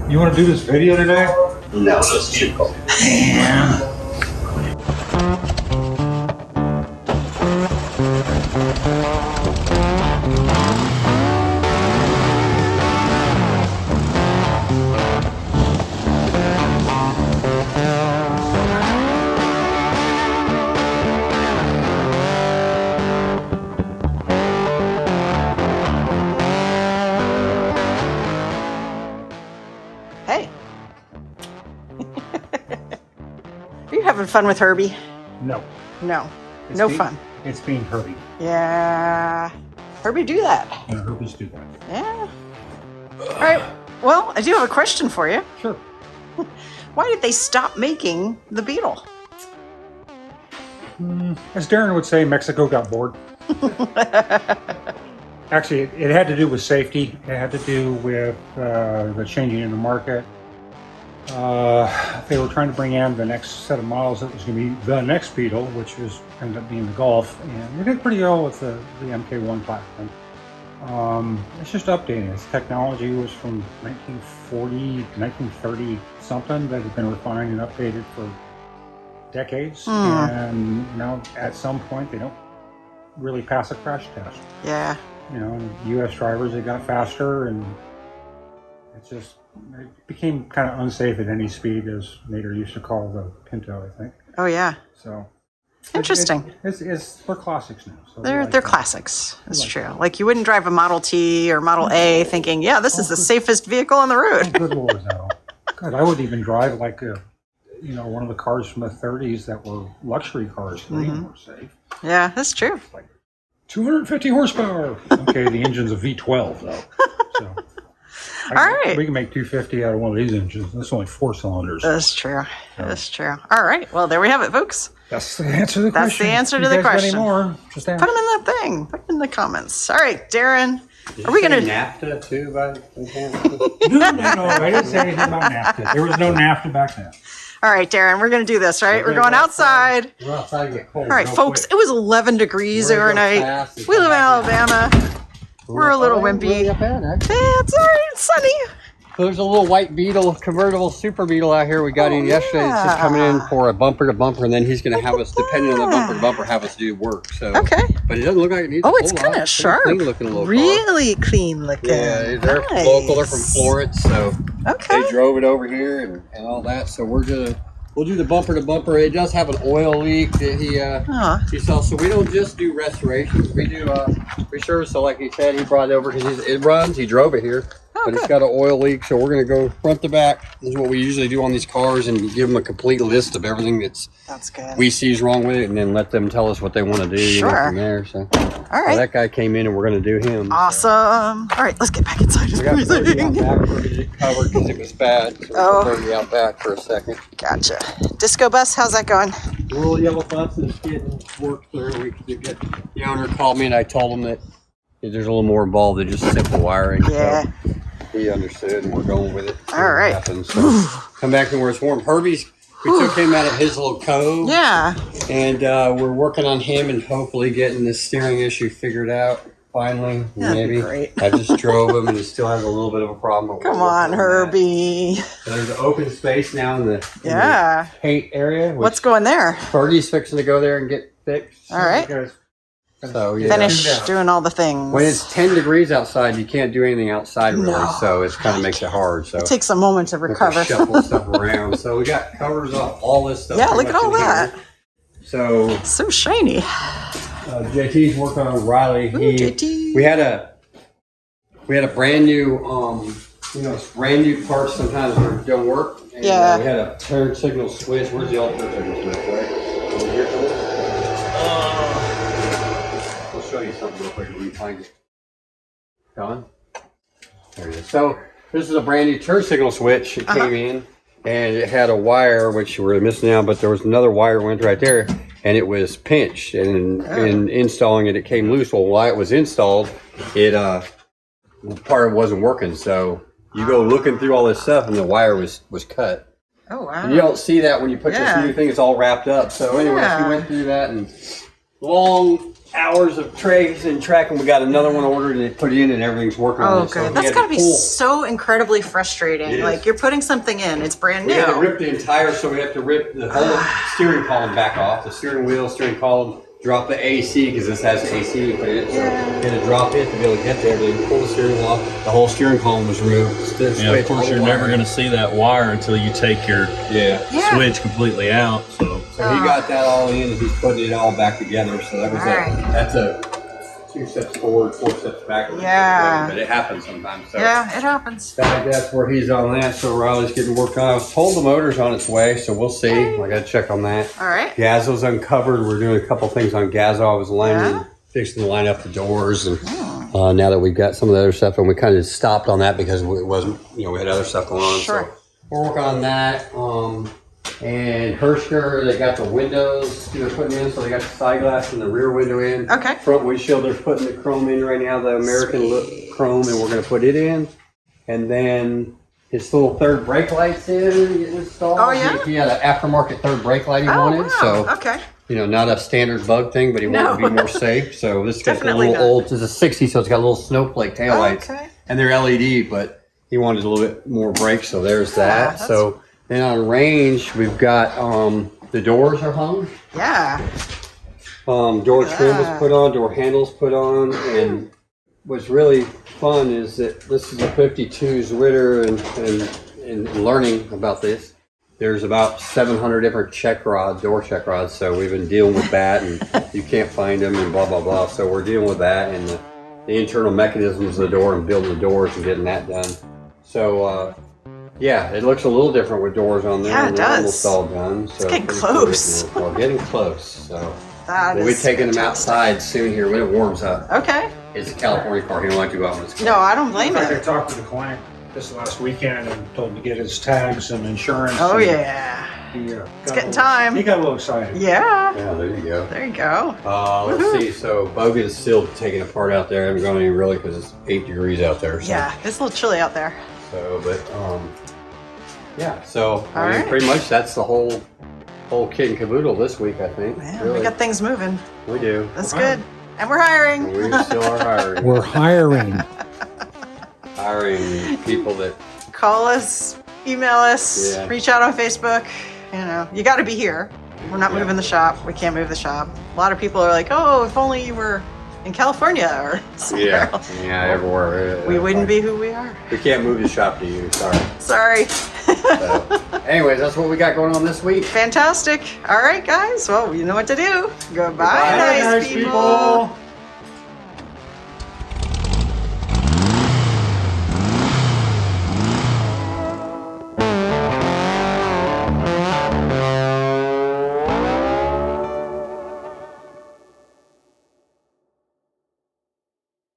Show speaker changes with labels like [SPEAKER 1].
[SPEAKER 1] You want to do this video today?
[SPEAKER 2] No, it's too cold.
[SPEAKER 1] Yeah.
[SPEAKER 3] Hey. Are you having fun with Herbie?
[SPEAKER 1] No.
[SPEAKER 3] No.
[SPEAKER 1] It's
[SPEAKER 3] No
[SPEAKER 1] being,
[SPEAKER 3] fun.
[SPEAKER 1] It's being Herbie.
[SPEAKER 3] Yeah. Herbie do that.
[SPEAKER 1] Yeah, Herbies do that.
[SPEAKER 3] Yeah. All right. Well, I do have a question for you.
[SPEAKER 1] Sure.
[SPEAKER 3] Why did they stop making the Beetle?
[SPEAKER 1] As Darren would say, Mexico got bored. Actually, it had to do with safety. It had to do with the changing in the market. They were trying to bring in the next set of models that was going to be the next Beetle, which ended up being the Golf, and we did pretty well with the MK1 platform. It's just updating. Its technology was from 1940, 1930 something that had been refined and updated for decades, and now at some point they don't really pass a crash test.
[SPEAKER 3] Yeah.
[SPEAKER 1] You know, U.S. drivers, they got faster, and it became kind of unsafe at any speed, as Nader used to call the Pinto, I think.
[SPEAKER 3] Oh, yeah.
[SPEAKER 1] So
[SPEAKER 3] interesting.
[SPEAKER 1] They're classics now. So
[SPEAKER 3] They're
[SPEAKER 1] like
[SPEAKER 3] classics. That's true. Like you wouldn't drive a Model T or Model A thinking, yeah, this is the safest vehicle on the road.
[SPEAKER 1] Good Lord, no. God, I wouldn't even drive like one of the cars from the 30s that were luxury cars. They weren't safe.
[SPEAKER 3] Yeah, that's true.
[SPEAKER 1] Like 250 horsepower. Okay, the engine's a V12 though. So
[SPEAKER 3] all right.
[SPEAKER 1] We can make 250 out of one of these engines. That's only 4 cylinders.
[SPEAKER 3] That's true. That's true. All right. Well, there we have it, folks.
[SPEAKER 1] That's the answer to the question.
[SPEAKER 3] That's the answer to
[SPEAKER 1] you
[SPEAKER 3] the
[SPEAKER 1] guys got
[SPEAKER 3] question.
[SPEAKER 1] any more? Just ask.
[SPEAKER 3] Put them in that thing. Put them in the comments. All right, Darren. Are we gonna
[SPEAKER 2] NAFTA too?
[SPEAKER 1] No, I didn't say anything about NAFTA. There was no NAFTA back then.
[SPEAKER 3] All right, Darren, we're going to do this, right? We're going outside.
[SPEAKER 2] We're outside and get cold.
[SPEAKER 3] All right, folks, it was 11 degrees
[SPEAKER 2] We're gonna go
[SPEAKER 3] overnight.
[SPEAKER 2] fast.
[SPEAKER 3] We live in Alabama. We're a little wimpy.
[SPEAKER 2] Up ahead, actually.
[SPEAKER 3] Yeah, it's all right. It's sunny.
[SPEAKER 2] So there's a little white Beetle, convertible Super Beetle out here. We got in yesterday. It's just coming in for a bumper to bumper, and then he's going to have us, depending on the bumper to bumper, have us do work. So,
[SPEAKER 3] okay.
[SPEAKER 2] But it doesn't look like it needs.
[SPEAKER 3] Oh,
[SPEAKER 2] a
[SPEAKER 3] it's
[SPEAKER 2] whole
[SPEAKER 3] kind
[SPEAKER 2] lot.
[SPEAKER 3] of sharp.
[SPEAKER 2] Clean looking little
[SPEAKER 3] really clean looking.
[SPEAKER 2] car. Yeah, they're
[SPEAKER 3] Nice.
[SPEAKER 2] local. They're from Florence, so
[SPEAKER 3] Okay.
[SPEAKER 2] they drove it over here and all that. So we'll do the bumper to bumper. It does have an oil leak that he saw. So we don't just do restorations. We do service. So like he said, he brought it over because it runs. He drove it here. But it's got an oil leak, so we're going to go front to back. This is what we usually do on these cars, and give them a complete list of everything that's
[SPEAKER 3] good.
[SPEAKER 2] we see is wrong with it, and then let them tell us what they want to do.
[SPEAKER 3] Sure.
[SPEAKER 2] From there. So,
[SPEAKER 3] all right.
[SPEAKER 2] So that guy came in, and we're going to do him.
[SPEAKER 3] Awesome. So. All right, let's get back inside.
[SPEAKER 2] We got Fergie out back. Fergie covered because it was bad. So we'll Fergie out back for a second.
[SPEAKER 3] Gotcha. Disco bus, how's that going?
[SPEAKER 2] The little yellow bus is getting worked through. The owner called me, and I told him that there's a little more involved than just simple wiring.
[SPEAKER 3] Yeah.
[SPEAKER 2] So he understood, and we're going with it.
[SPEAKER 3] All right.
[SPEAKER 2] So come back to where it's warm. Herbie's, we took him out of his little cove.
[SPEAKER 3] Yeah.
[SPEAKER 2] And we're working on him and hopefully getting this steering issue figured out. Finally,
[SPEAKER 3] That'd be
[SPEAKER 2] maybe.
[SPEAKER 3] great.
[SPEAKER 2] I just drove him, and he still has a little bit of a problem.
[SPEAKER 3] Come on, Herbie.
[SPEAKER 2] So there's an open space now in the paint area.
[SPEAKER 3] What's going there?
[SPEAKER 2] Fergie's fixing to go there and get fixed.
[SPEAKER 3] All right.
[SPEAKER 2] So yeah.
[SPEAKER 3] Finish doing all the things.
[SPEAKER 2] When it's 10 degrees outside, you can't do anything outside really, so it kind of makes it hard. So
[SPEAKER 3] it takes a moment to recover.
[SPEAKER 2] Shuffle stuff around. So we got covers off all this stuff.
[SPEAKER 3] Yeah, look at all that.
[SPEAKER 2] Here.
[SPEAKER 3] So shiny.
[SPEAKER 2] JT's working on Riley.
[SPEAKER 3] JT.
[SPEAKER 2] We had a brand new brand new parts sometimes don't work. And, we had a turn signal switch. Where's the old turn signal switch? Right over here. I'll show you something real quick if we can find it. Gone? There it is. So this is a brand new turn signal switch. It came in, and it had a wire which we're missing now, but there was another wire went right there, and it was pinched. And in installing it, it came loose. Well, while it was installed, it part of it wasn't working. So you go looking through all this stuff, and the wire was cut.
[SPEAKER 3] Oh wow!
[SPEAKER 2] And you don't see that when you put this new thing. It's all wrapped up. So anyway, we went through that and long hours of trays and tracking. We got another one ordered and they put it in and everything's working on
[SPEAKER 3] Oh,
[SPEAKER 2] it. So
[SPEAKER 3] good. That's got to be
[SPEAKER 2] pull.
[SPEAKER 3] so incredibly frustrating.
[SPEAKER 2] It is.
[SPEAKER 3] Like you're putting something in, it's brand
[SPEAKER 2] We had to
[SPEAKER 3] new.
[SPEAKER 2] rip the entire, so we have to rip the whole steering column back off. The steering wheel, steering column, drop the AC because this has AC put in it. So we had to drop it to be able to get there. Then pull the steering wheel off. The whole steering column was removed.
[SPEAKER 4] Yeah, of course, you're never going to see that wire until you take your
[SPEAKER 3] Yeah.
[SPEAKER 4] switch completely out. So
[SPEAKER 2] So he got that all in and he's putting it all back together. So that was that's a 2 steps forward, 4 steps backwards.
[SPEAKER 3] Yeah.
[SPEAKER 2] But it happens sometimes. So
[SPEAKER 3] Yeah, it happens.
[SPEAKER 2] that's where he's on that. So Riley's getting worked on. I was told the motor's on its way, so we'll see. I got to check on that.
[SPEAKER 3] All right.
[SPEAKER 2] Gazzo's uncovered. We're doing a couple things on Gazzo. I was fixing to line up the doors, and now that we've got some of the other stuff, and we kind of stopped on that because it wasn't, we had other stuff going on.
[SPEAKER 3] Sure.
[SPEAKER 2] So we're working on that. And Hersker, they got the windows they're putting in, so they got the side glass and the rear window in.
[SPEAKER 3] Okay.
[SPEAKER 2] Front windshield, they're putting the chrome in right now, the American look chrome, and we're going to put it in. And then his little third brake lights getting installed.
[SPEAKER 3] Oh, yeah?
[SPEAKER 2] He had an aftermarket third brake light he wanted,
[SPEAKER 3] wow.
[SPEAKER 2] so
[SPEAKER 3] Okay.
[SPEAKER 2] not a standard bug thing, but he wanted to be more safe. So this got a
[SPEAKER 3] Definitely
[SPEAKER 2] little
[SPEAKER 3] not.
[SPEAKER 2] old. It's a 60, so it's got little snowflake taillights.
[SPEAKER 3] Okay.
[SPEAKER 2] And they're LED, but he wanted a little bit more brakes, so there's that.
[SPEAKER 3] that's-
[SPEAKER 2] So then on range, we've got the doors are hung.
[SPEAKER 3] Yeah.
[SPEAKER 2] Door trim was put on, door handles put on, and what's really fun is that this is a 52 Zwitter, and learning about this. There's about 700 different door check rods, so we've been dealing with that, and you can't find them, and blah, blah, blah. So we're dealing with that, and the internal mechanisms of the door, and building the doors, and getting that done. So, yeah, it looks a little different with doors on there.
[SPEAKER 3] Yeah, it
[SPEAKER 2] and they're
[SPEAKER 3] does.
[SPEAKER 2] almost all done. So
[SPEAKER 3] getting
[SPEAKER 2] pretty
[SPEAKER 3] close.
[SPEAKER 2] Cool. Well, getting close, so.
[SPEAKER 3] That
[SPEAKER 2] We'll be
[SPEAKER 3] is
[SPEAKER 2] taking them
[SPEAKER 3] fantastic.
[SPEAKER 2] outside soon here when it warms up.
[SPEAKER 3] Okay.
[SPEAKER 2] It's a California car. He don't like to go out when it's cold.
[SPEAKER 3] No, I don't blame
[SPEAKER 1] In fact, I
[SPEAKER 3] him.
[SPEAKER 1] talked to the client this last weekend and told him to get his tags and insurance.
[SPEAKER 3] Oh,
[SPEAKER 1] and
[SPEAKER 3] yeah.
[SPEAKER 1] It's
[SPEAKER 3] getting time.
[SPEAKER 1] He got a little excited.
[SPEAKER 3] Yeah.
[SPEAKER 2] Yeah, there you go.
[SPEAKER 3] There you go.
[SPEAKER 2] Let's see. So Bogan's still taking apart out there. I haven't gone any really because it's 8 degrees out there. So.
[SPEAKER 3] Yeah. It's a little chilly out there.
[SPEAKER 2] So, but yeah. So
[SPEAKER 3] All right.
[SPEAKER 2] pretty much that's the whole kit and caboodle this week. I think.
[SPEAKER 3] Man,
[SPEAKER 2] really.
[SPEAKER 3] we got things moving.
[SPEAKER 2] We do.
[SPEAKER 3] That's good. And we're hiring.
[SPEAKER 2] We still are hiring.
[SPEAKER 1] We're hiring.
[SPEAKER 2] hiring people that.
[SPEAKER 3] Call us, email us,
[SPEAKER 2] Yeah.
[SPEAKER 3] reach out on Facebook. You got to be here. We're not moving the shop. We can't move the shop. A lot of people are like, oh, if only you were in California or somewhere else.
[SPEAKER 2] Yeah, everywhere.
[SPEAKER 3] We wouldn't be who we are.
[SPEAKER 2] We can't move the shop to you. Sorry.
[SPEAKER 3] Sorry.
[SPEAKER 2] So, anyways, that's what we got going on this week.
[SPEAKER 3] Fantastic. All right, guys. Well, you know what to do. Goodbye,
[SPEAKER 2] Goodbye,
[SPEAKER 3] nice
[SPEAKER 1] nice people.